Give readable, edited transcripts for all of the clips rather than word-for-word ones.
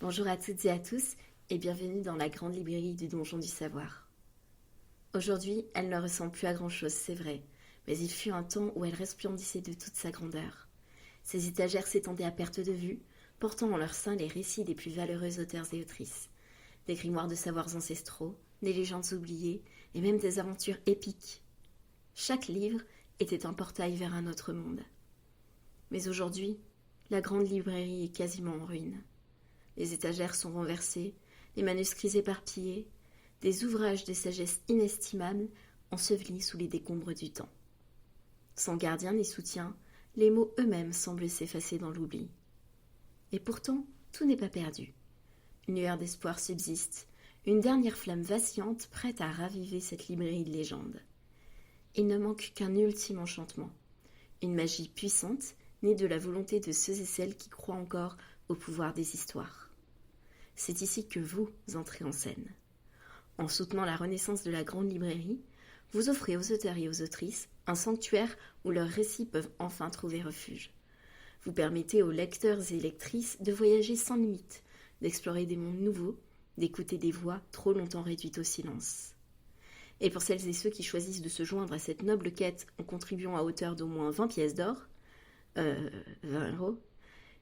Bonjour à toutes et à tous et bienvenue dans la grande librairie du Donjon du Savoir. Aujourd'hui, elle ne ressemble plus à grand-chose, c'est vrai, mais il fut un temps où elle resplendissait de toute sa grandeur. Ses étagères s'étendaient à perte de vue, portant en leur sein les récits des plus valeureux auteurs et autrices, des grimoires de savoirs ancestraux, des légendes oubliées et même des aventures épiques. Chaque livre était un portail vers un autre monde. Mais aujourd'hui, la grande librairie est quasiment en ruine. Les étagères sont renversées, les manuscrits éparpillés, des ouvrages de sagesse inestimables ensevelis sous les décombres du temps. Sans gardien ni soutien, les mots eux-mêmes semblent s'effacer dans l'oubli. Et pourtant, tout n'est pas perdu. Une lueur d'espoir subsiste, une dernière flamme vacillante prête à raviver cette librairie de légendes. Il ne manque qu'un ultime enchantement, une magie puissante née de la volonté de ceux et celles qui croient encore au pouvoir des histoires. C'est ici que vous entrez en scène. En soutenant la renaissance de la grande librairie, vous offrez aux auteurs et aux autrices un sanctuaire où leurs récits peuvent enfin trouver refuge. Vous permettez aux lecteurs et lectrices de voyager sans limite, d'explorer des mondes nouveaux, d'écouter des voix trop longtemps réduites au silence. Et pour celles et ceux qui choisissent de se joindre à cette noble quête en contribuant à hauteur d'au moins 20 pièces d'or, 20 euros,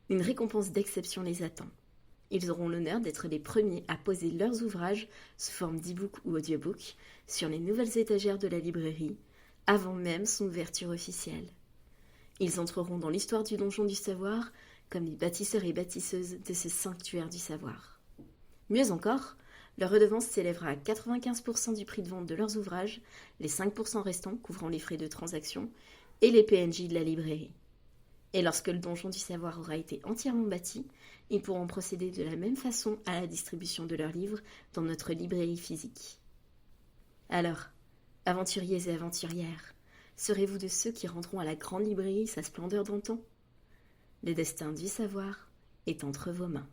une récompense d'exception les attend. Ils auront l'honneur d'être les premiers à poser leurs ouvrages sous forme d'e-book ou audiobook sur les nouvelles étagères de la librairie, avant même son ouverture officielle. Ils entreront dans l'histoire du Donjon du Savoir comme les bâtisseurs et bâtisseuses de ce sanctuaire du savoir. Mieux encore, leur redevance s'élèvera à 95% du prix de vente de leurs ouvrages, les 5% restants couvrant les frais de transaction et les PNJ de la librairie. Et lorsque le Donjon du Savoir aura été entièrement bâti, ils pourront procéder de la même façon à la distribution de leurs livres dans notre librairie physique. Alors, aventuriers et aventurières, serez-vous de ceux qui rendront à la grande librairie sa splendeur d'antan ? Le destin du savoir est entre vos mains.